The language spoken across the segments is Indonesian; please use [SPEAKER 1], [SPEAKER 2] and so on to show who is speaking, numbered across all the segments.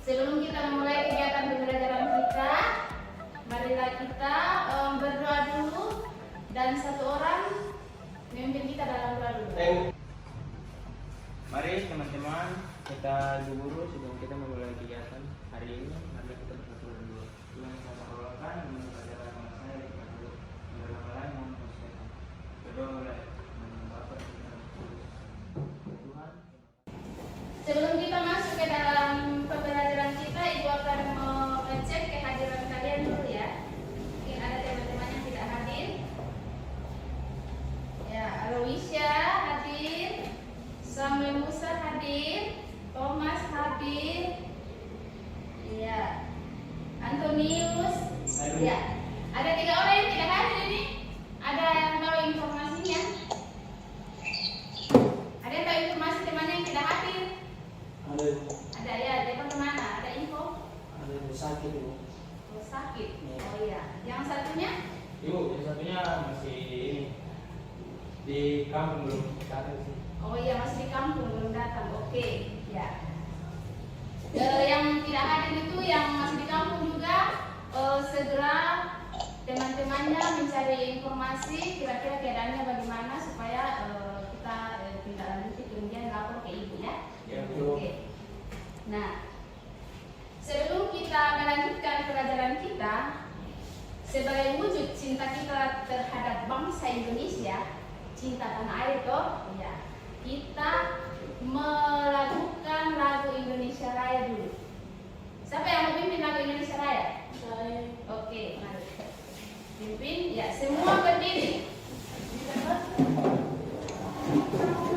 [SPEAKER 1] Sebelum kita memulai kegiatan pembelajaran kita, marilah kita berdoa dulu dan satu orang memimpin kita dalam doa dulu.
[SPEAKER 2] Mari teman-teman, kita guru sebelum kita memulai kegiatan hari ini, mari kita bersatu dulu. Tuhan kita perlukan pembelajaran saya di dulu. Berdoa lain mohon persiapan. Berdoa mulai. Bapak Tuhan.
[SPEAKER 1] Sebelum kita masuk ke dalam pembelajaran kita, Ibu akan mengecek kehadiran kalian dulu ya. Mungkin ada teman-teman yang tidak hadir. Ya, Aloysia hadir, Samuel Musa hadir, Thomas hadir, ya, Antonius, ya. Ada 3 orang yang tidak hadir ini. Ada yang tahu informasinya? Ada yang tahu informasi temannya yang tidak hadir? Ada ya, teman kemana? Ada info?
[SPEAKER 3] Ada yang sakit ibu.
[SPEAKER 1] Oh, sakit.
[SPEAKER 3] Ya.
[SPEAKER 1] Oh iya. Yang satunya?
[SPEAKER 2] Ibu, yang satunya masih ini di kampung belum datang sih.
[SPEAKER 1] Oh iya, masih di kampung belum datang. Oke, ya. Yang tidak hadir itu yang masih di kampung juga segera teman-temannya mencari informasi kira-kira keadaannya bagaimana supaya kita tidak lanjuti kemudian lapor ke ibu ya.
[SPEAKER 2] Ya,
[SPEAKER 1] Oke. Nah, sebelum kita melanjutkan pelajaran kita, sebagai wujud cinta kita terhadap bangsa Indonesia, cinta tanah air toh, ya, kita melakukan lagu Indonesia Raya dulu. Siapa yang memimpin lagu Indonesia Raya? Saya. Oke, mari. Pimpin, ya, semua berdiri.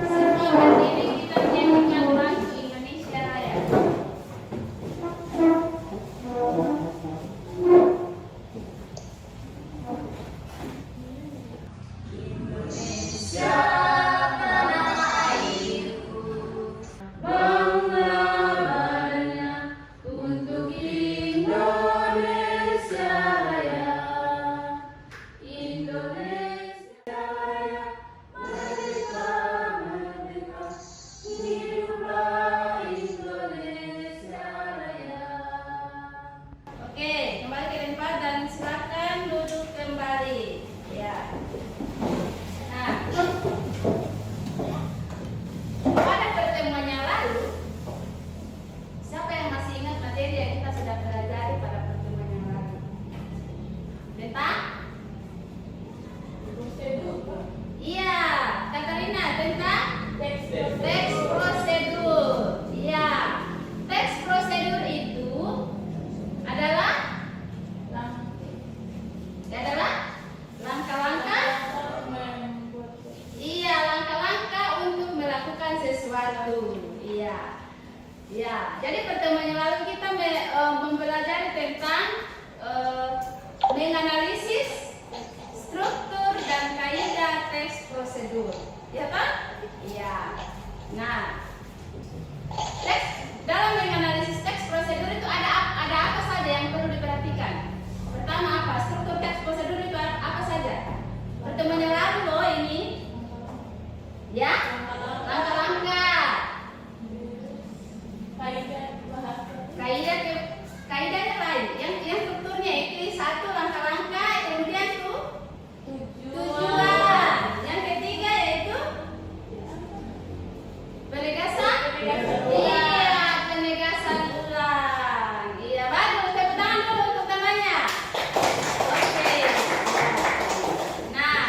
[SPEAKER 1] Semua berdiri, kita nyanyikan lagu Indonesia Raya. Untuk Indonesia Raya. prosedur. Ya kan? Iya. Nah, dalam menganalisis teks prosedur itu ada apa saja yang perlu diperhatikan? Pertama apa? Struktur teks prosedur itu apa saja? Pertemuan yang lalu loh ini. Ya, langkah-langkah. Kaidahnya lain. Yang strukturnya itu satu langkah-langkah, kemudian tujuan. Yang ketiga yaitu penegasan. Iya, penegasan ulang. Iya, bagus. Tepuk tangan dulu untuk temannya. Oke. Nah,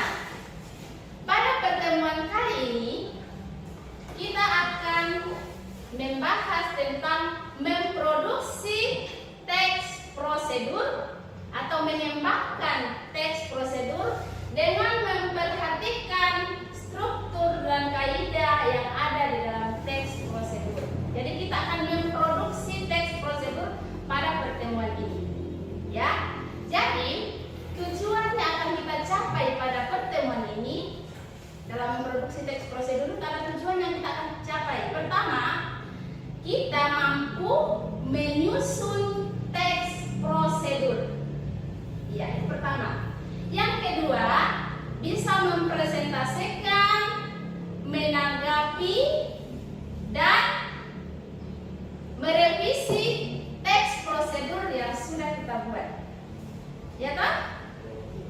[SPEAKER 1] pada pertemuan kali ini kita akan membahas tentang memproduksi teks prosedur atau mengembangkan teks prosedur dengan memperhatikan struktur dan kaidah yang ada di dalam teks prosedur. Jadi kita akan memproduksi teks prosedur pada pertemuan ini. Ya. Jadi tujuan yang akan kita capai pada pertemuan ini dalam memproduksi teks prosedur itu ada tujuan yang kita akan capai. Pertama, kita mampu menyusun teks prosedur. Ya, itu pertama. Yang kedua, bisa mempresentasikan, menanggapi, dan merevisi teks prosedur yang sudah kita buat. Ya kan?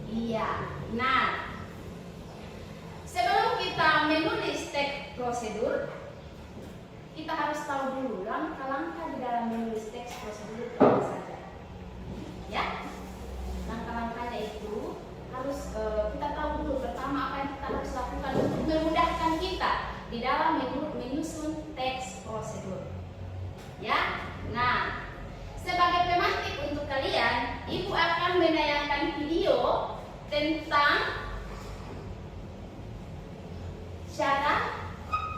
[SPEAKER 1] Iya. Nah, sebelum kita menulis teks prosedur, kita harus tahu dulu langkah-langkah di dalam menulis teks prosedur itu apa saja. Ya, langkah-langkahnya itu harus kita tahu dulu. Pertama, apa yang kita harus lakukan untuk memudahkan kita di dalam menyusun teks prosedur. Ya, nah, sebagai pemantik untuk kalian, Ibu akan menayangkan video tentang cara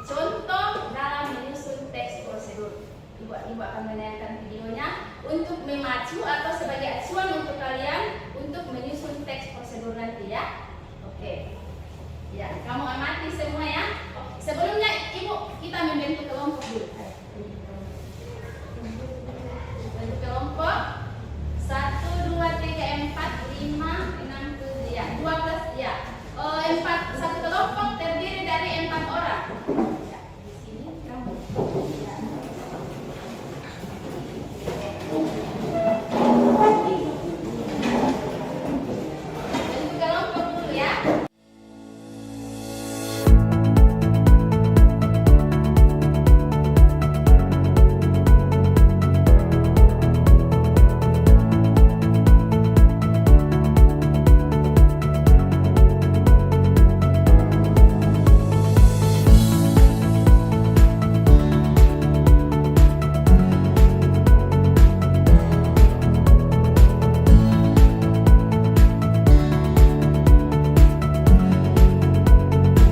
[SPEAKER 1] contoh dalam menyusun teks prosedur. Ibu akan menayangkan videonya untuk memacu atau sebagai acuan untuk kalian untuk menyusun teks prosedur nanti ya. Oke. Ya, kamu amati semua ya. Sebelumnya kita membentuk kelompok dulu. Bentuk kelompok 1, 2, 3, 4, 5, 6, 7 ya. 12 ya. 1 kelompok terdiri dari 4 orang. Ya, di sini kamu. Ya. Bentuk kelompok dulu ya.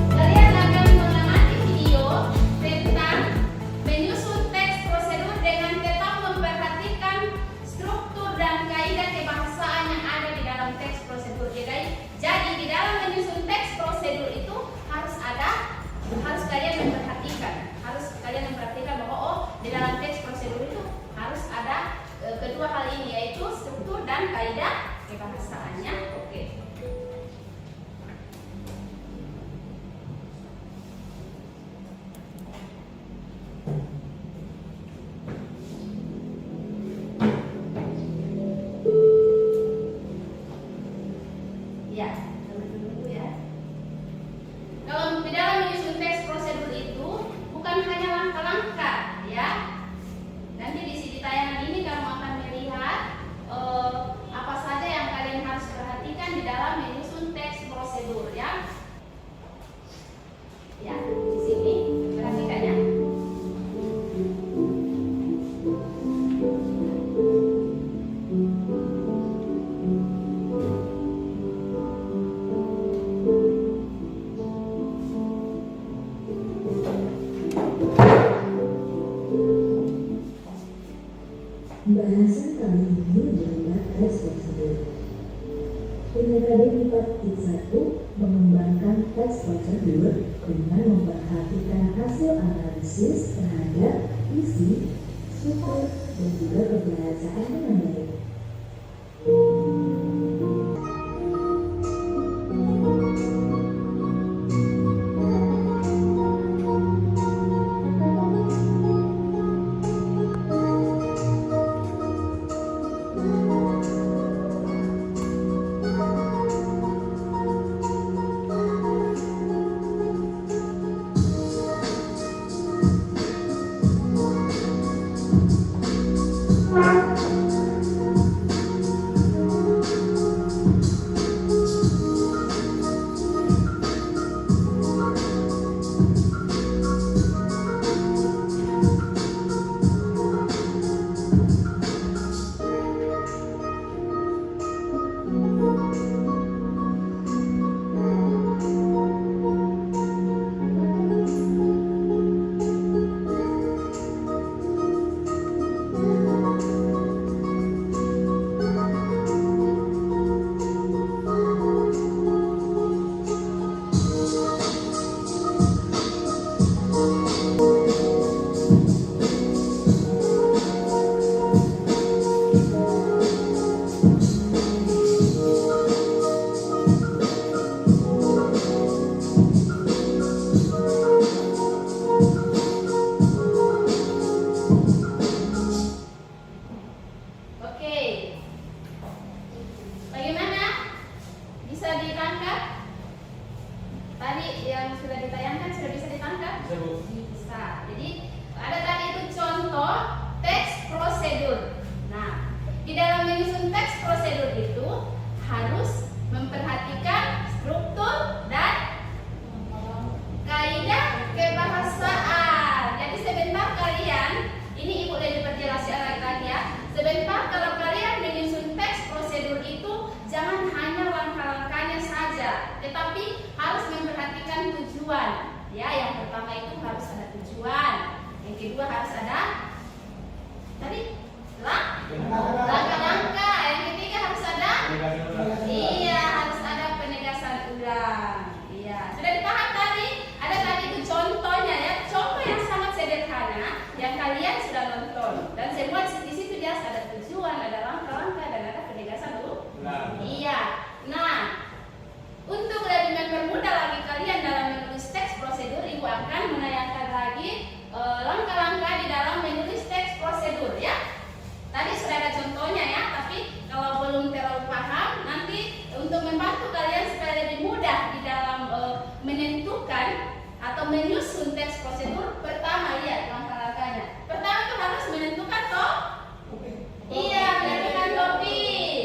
[SPEAKER 1] Kalian akan mengamati video tentang menyusun teks prosedur dengan tetap memperhatikan struktur dan kaidah kebahasaan yang ada di dalam teks prosedur. Jadi di dalam menyusun teks prosedur itu harus kalian memperhatikan bahwa di dalam teks prosedur itu harus ada kedua hal ini, yaitu struktur dan kaidah kebahasaannya. Oke. Ya, tunggu ya. Kalau di dalam menyusun teks prosedur itu bukan hanya langkah-langkah, ya. Nanti di sini tayangan ini kamu akan melihat apa saja yang kalian harus perhatikan di dalam menyusun teks prosedur, ya. Ya, di sini perhatikan ya.
[SPEAKER 3] PKD 4.1 mengembangkan teks prosedur dengan memperhatikan hasil analisis terhadap isi, struktur, dan juga pembahasaan dengan baik.
[SPEAKER 1] Menyusun teks prosedur, pertama lihat langkah-langkahnya. Pertama itu harus menentukan iya, menentukan topik.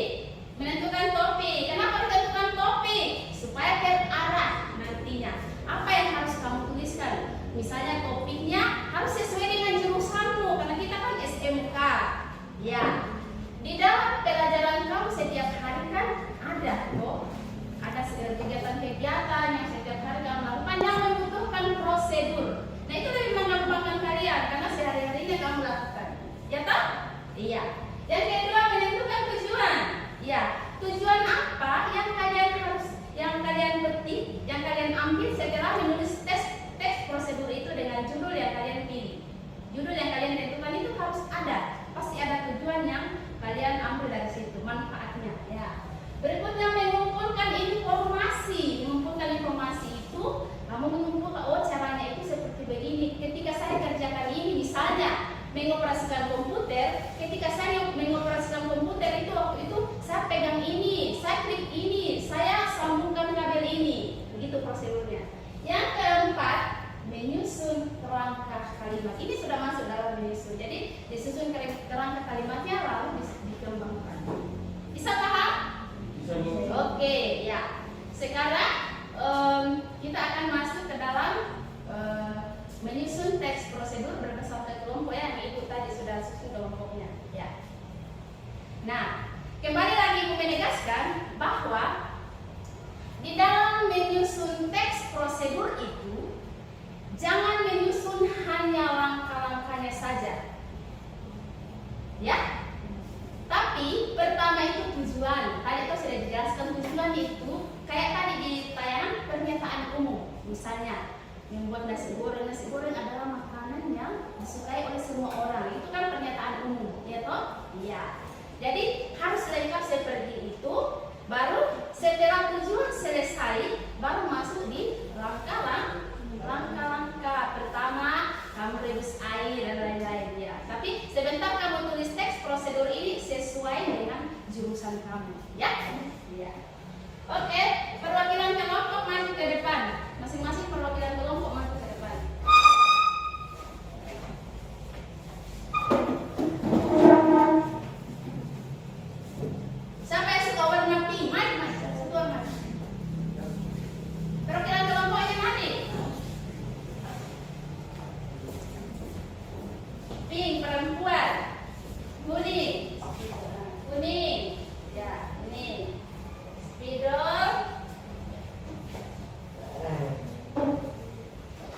[SPEAKER 1] Menentukan topik. Kenapa menentukan topik? Supaya terarah nantinya. Apa yang harus kamu tuliskan? Misalnya topiknya harus sesuai dengan jurusanmu, karena kita kan SMK. Ya. Di dalam pelajaran kamu setiap hari kan ada kok. Ada kegiatan-kegiatan yang setiap hari kamu lakukan yang membutuhkan prosedur. Nah itu lebih menggampangkan kalian karena sehari-harinya kamu lakukan. Ya toh? Iya. Yang kedua menentukan tujuan. Ya, tujuan apa yang kalian petik, yang kalian ambil setelah menulis teks prosedur itu dengan judul yang kalian pilih. Judul yang kalian tentukan itu harus ada. Pasti ada tujuan yang kalian ambil dari situ, manfaatnya. Ya. Berikutnya mengumpulkan informasi. Mengumpulkan informasi itu kamu mengumpulkan, oh caranya itu seperti begini. Ketika saya kerjakan ini, misalnya mengoperasikan komputer, ketika saya mengoperasikan komputer itu waktu itu saya pegang ini, saya klik ini, saya sambungkan kabel ini. Begitu prosedurnya. Yang keempat, menyusun kerangka kalimat. Ini sudah masuk dalam menyusun. Jadi disusun kerangka kalimatnya lalu dikembangkan. Bisa paham? Oke, ya. Sekarang kita akan masuk ke dalam menyusun teks prosedur berdasarkan kelompok yang ikut tadi sudah susun kelompoknya. Ya. Nah, kembali lagi Ibu menegaskan bahwa di dalam menyusun teks prosedur itu jangan menyusun hanya langkah-langkahnya saja. Ya. Tapi pertama itu tujuan. Tadi itu sudah dijelaskan tujuan Misalnya membuat nasi goreng. Nasi goreng adalah makanan yang disukai oleh semua orang. Itu kan pernyataan umum, ya toh? Iya. Jadi harus lengkap seperti itu. Baru setelah tujuan selesai, baru masuk di langkah-langkah pertama. Kamu rebus air dan lain-lain ya. Tapi sebentar kamu tulis teks prosedur ini sesuai dengan jurusan kamu, ya? Iya. Oke, perwakilan kelompok maju ke depan. Masing-masing perwakilan kelompok maju ke depan. Siapa yang suka warna pink? Maju, maju. Satu orang maju. Perwakilan kelompoknya mana? Pink perempuan. Kuning. Kuning. Ya, ini. Spidol.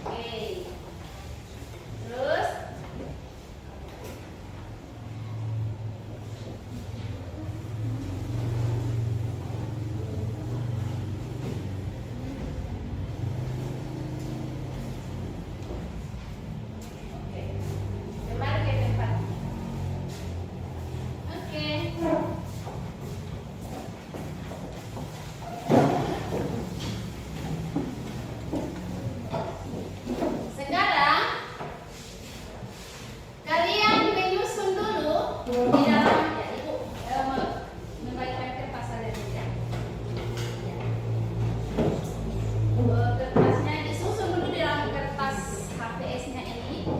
[SPEAKER 1] Oke. Terus oke. Kembali ke tempat. Oke. Sekarang kalian menyusun dulu di dalam ya ibu membagikan kertas saja dulu ya. Ya. Kertasnya disusun dulu di dalam kertas HPS-nya ini.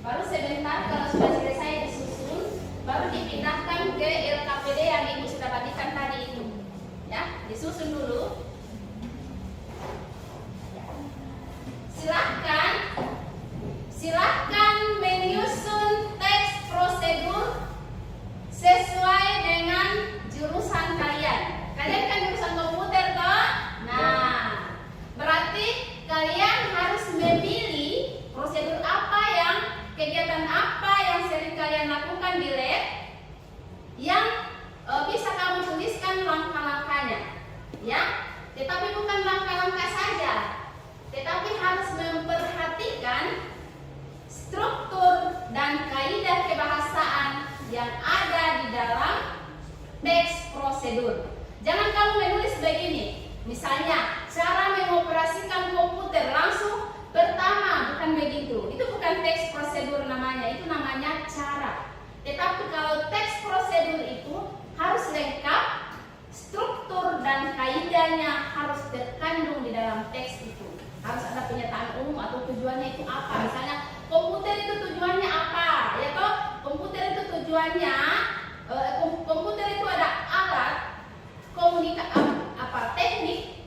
[SPEAKER 1] Baru sebentar kalau sudah selesai disusun, baru dipindahkan ke LKPD yang ibu sudah bagikan tadi itu. Ya, disusun dulu. Silahkan menyusun teks prosedur sesuai dengan jurusan kalian. Kalian kan jurusan komputer toh? Nah, berarti kalian harus memilih prosedur apa yang, kegiatan apa yang sering kalian lakukan di lab yang bisa kamu tuliskan langkah-langkahnya. Ya, tetapi bukan langkah-langkah saja, tetapi harus memperhatikan struktur dan kaidah kebahasaan yang ada di dalam teks prosedur. Jangan kamu menulis begini, misalnya cara mengoperasikan komputer langsung pertama, bukan begitu. Itu bukan teks prosedur namanya, itu namanya cara. Tetapi kalau teks prosedur itu harus lengkap, struktur dan kaidahnya harus terkandung di dalam teks itu. Harus ada pernyataan umum atau tujuannya itu apa. Misalnya komputer itu tujuannya apa? Ya toh, komputer itu tujuannya komputer itu ada alat teknik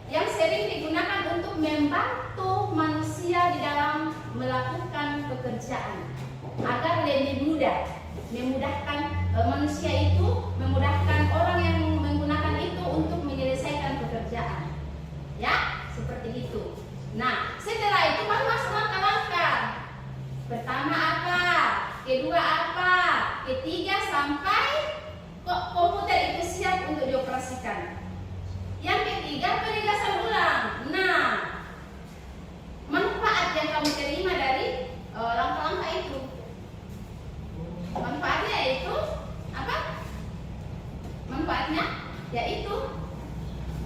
[SPEAKER 1] yang sering digunakan untuk membantu manusia di dalam melakukan pekerjaan agar lebih mudah, memudahkan manusia itu, memudahkan orang yang menggunakan itu untuk menyelesaikan pekerjaan. Ya, seperti itu. Nah, setelah itu baru masuk langkah-langkah. Pertama apa? Kedua apa? Ketiga sampai komputer itu siap untuk dioperasikan. Yang ketiga penegasan ulang. Nah, manfaat yang kamu terima dari langkah-langkah itu. Manfaatnya yaitu apa? Manfaatnya yaitu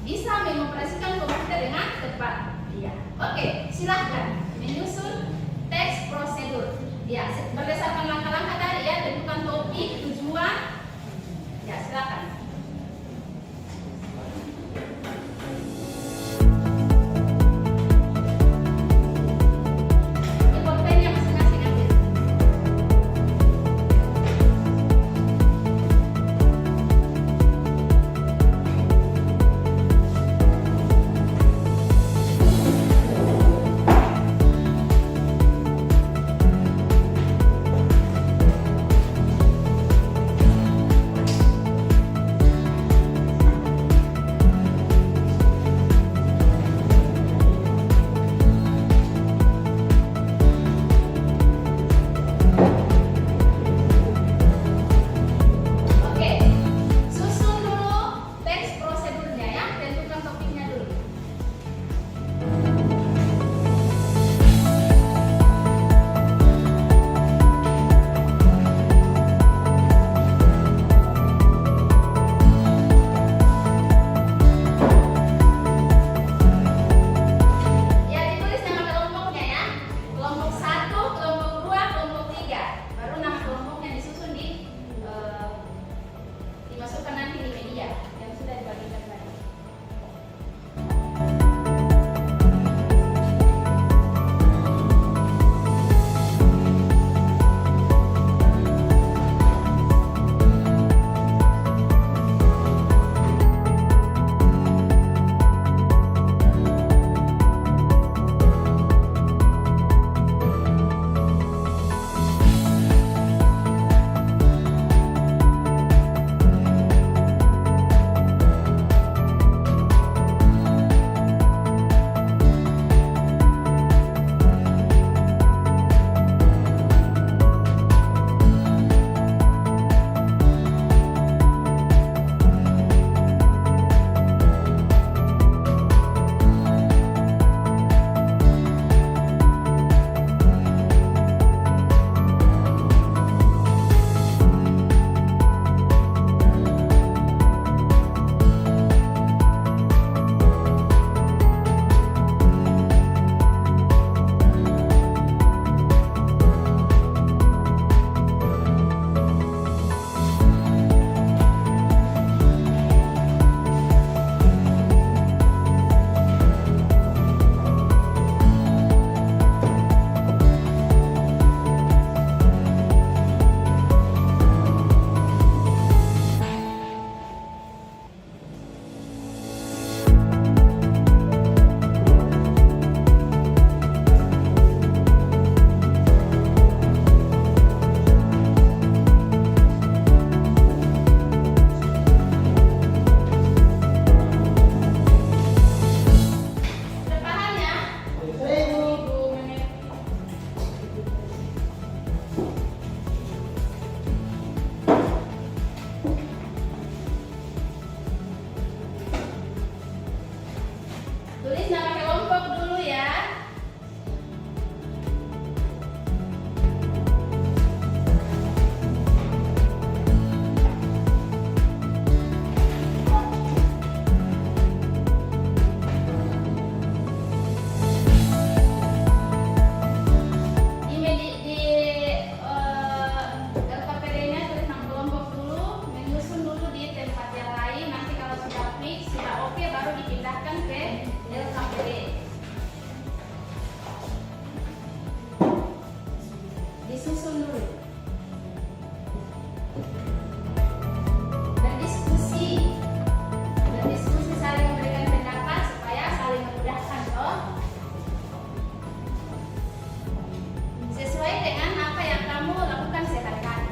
[SPEAKER 1] bisa mengoperasikan komputer dengan cepat. Ya, oke, silahkan menyusun teks prosedur. Ya, berdasarkan langkah-langkah tadi ya, tentukan topik, tujuan. Ya, silakan. Tulis nama kelompok dulu ya. LKPD-nya tulis nama kelompok dulu, menyusun dulu di tempat yang lain. Nanti kalau sudah fix, sudah oke, baru dipindahkan ke LKPD. Disusun dulu. Berdiskusi saling memberikan pendapat supaya saling memudahkan toh. Sesuai dengan apa yang kamu lakukan sehari-hari.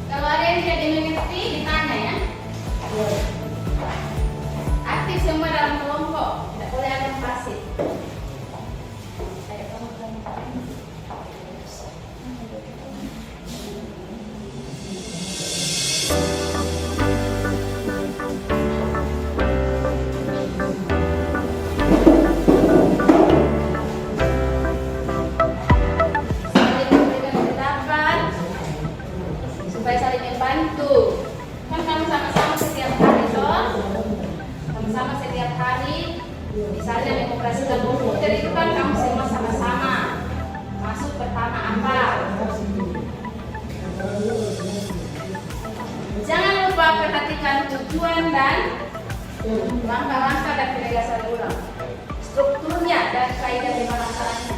[SPEAKER 1] Kalau ada yang tidak dimengerti, ditanya ya. Aktif semua dalam kelompok, tidak boleh ada yang pasif. Ayo kamu tanya. Saling memberikan pendapat supaya saling membantu. Kan kamu sama-sama setiap hari toh, sama-sama setiap hari. Misalnya mengoperasikan komputer itu kan kamu semua sama-sama. Masuk pertama apa? Jangan lupa perhatikan tujuan dan langkah-langkah dan penjelasan ulang, strukturnya dan kaidah pemanasannya.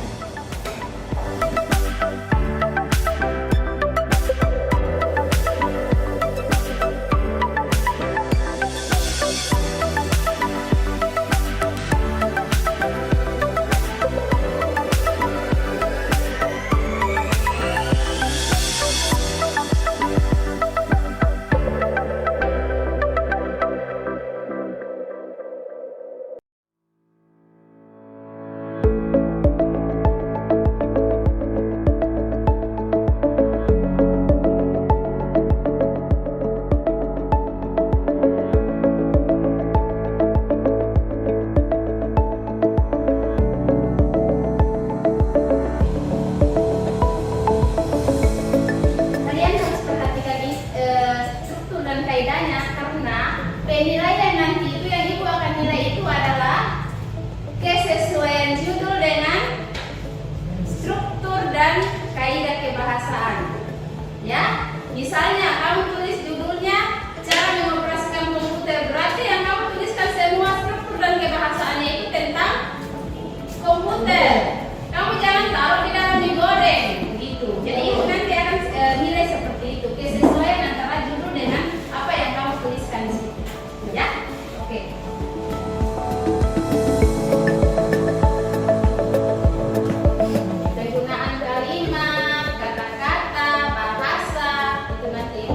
[SPEAKER 1] Kalian harus perhatikan struktur dan kaidahnya, karena penilaian nanti itu yang ibu akan nilai itu adalah kesesuaian judul dengan struktur dan kaidah kebahasaan. Ya, misalnya kamu tulis judulnya cara mengoperasikan komputer, berarti yang kamu tuliskan semua struktur dan kebahasaannya itu tentang komputer. Kamu jangan taruh di dalam digoreng gitu. Jadi ibu nanti akan nilai seperti itu, kesesuaian antara judul dengan apa yang kamu tuliskan di situ. Ya, oke. Penggunaan kalimat, kata-kata, bahasa itu nanti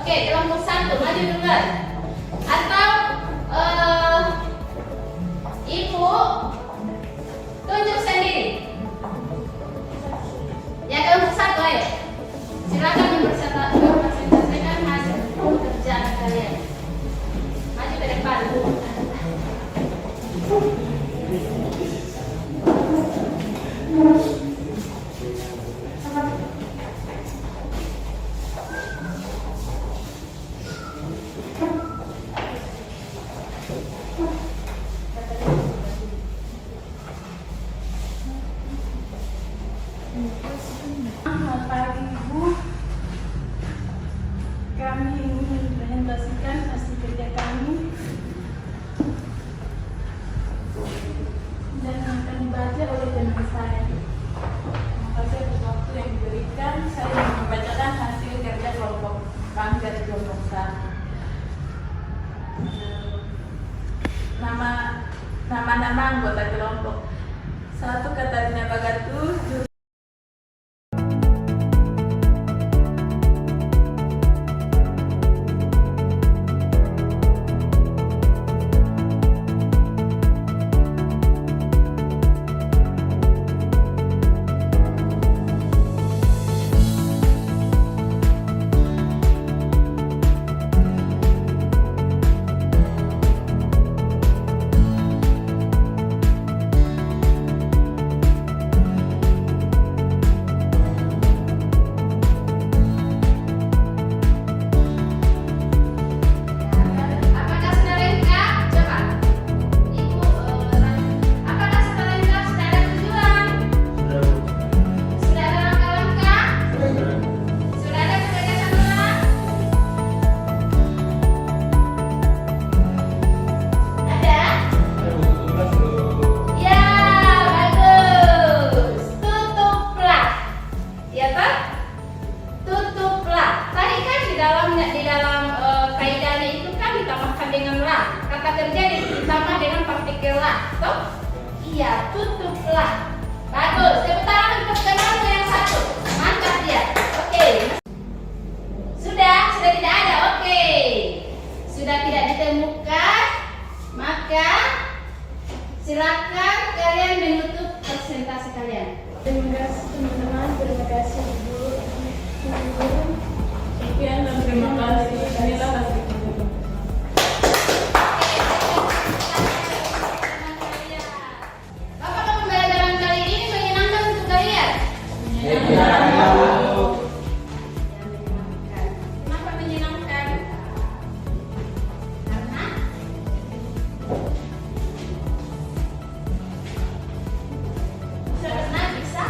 [SPEAKER 1] Oke, kelompok 1 maju duluan. Atau ibu tunjuk sendiri. Ya, kelompok 1 ayo. Silakan mempresentasikan hasil pekerjaan kalian. Maju ke depan.
[SPEAKER 4] Selamat pagi Ibu. Kami ingin presentasikan hasil kerja kami dan akan dibaca oleh teman saya. Terima kasih atas waktu yang diberikan. Saya ingin membacakan hasil kerja kelompok kami dari kelompok 1. Nama-nama anggota kelompok. 1 Katarina Bagatus,
[SPEAKER 1] Apakah sudah lengkap? Coba. Ibu, apakah sudah lengkap secara tujuan? Sudah ada langkah-langkah? Sudah ada kegiatan ulang? Ada? Ya, bagus. Tutuplah. Ya toh? Tutuplah. Tadi kan di dalam kaidahnya itu kan ditambahkan dengan la. Kata kerja ditambah dengan partikel la. Toh? Iya, tutuplah. Bagus. Tepuk tangan untuk temanmu yang 1. Mantap dia. Oke. Sudah tidak ada. Oke. Sudah tidak ditemukan, maka silakan kalian menutup presentasi kalian.
[SPEAKER 4] terima kasih teman-teman, terima kasih Ibu. Sekian dan terima kasih. Inilah hasil kerja.
[SPEAKER 1] Apakah pembelajaran kali ini menyenangkan untuk kalian? Kenapa menyenangkan? Karena bisa?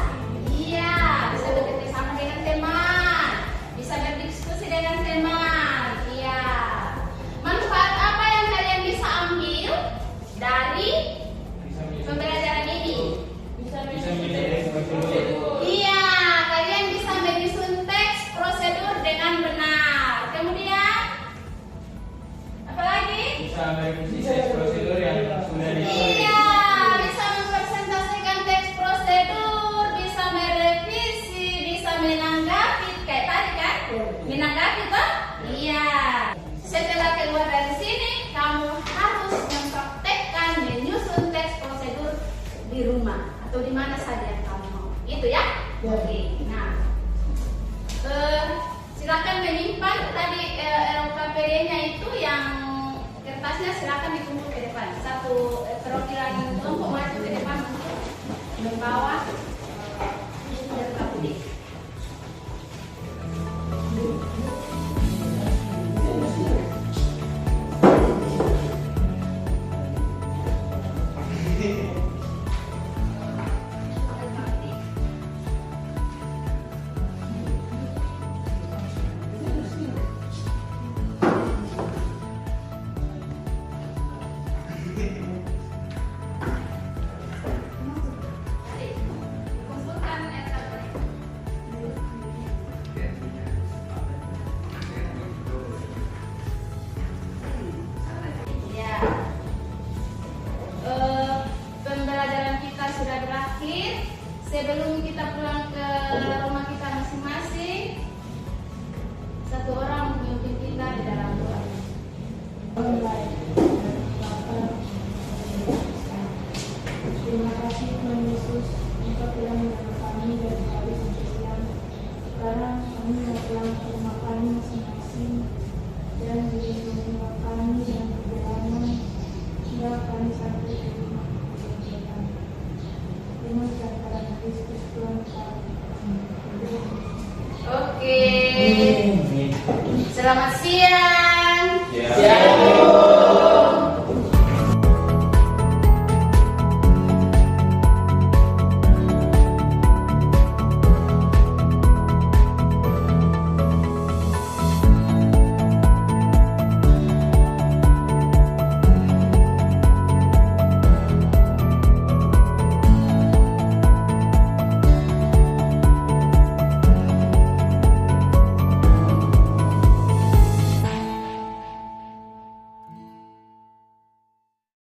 [SPEAKER 1] Iya, bisa bekerja sama dengan teman, bisa berdiskusi dengan teman. Iya. Manfaat apa yang kalian bisa ambil dari pembelajaran ini? Iya, kalian bisa menyusun teks prosedur dengan benar. Kemudian apa lagi?
[SPEAKER 2] Bisa merevisi teks prosedur yang sudah
[SPEAKER 1] Iya, bisa mempresentasikan teks prosedur, bisa merevisi, bisa menanggapi kayak tadi kan? Menanggapi toh? Iya. Setelah keluar dari sini, kamu harus mempraktekkan menyusun teks prosedur di rumah atau di mana saja yang kamu mau. Itu ya? Oke. Nah, silakan menyimpan tadi LKPD-nya itu yang kertasnya silakan ditumpuk ke depan. Satu perwakilan kelompok maju ke depan untuk membawa LKPD. Oke. Selamat siang.
[SPEAKER 2] Ya.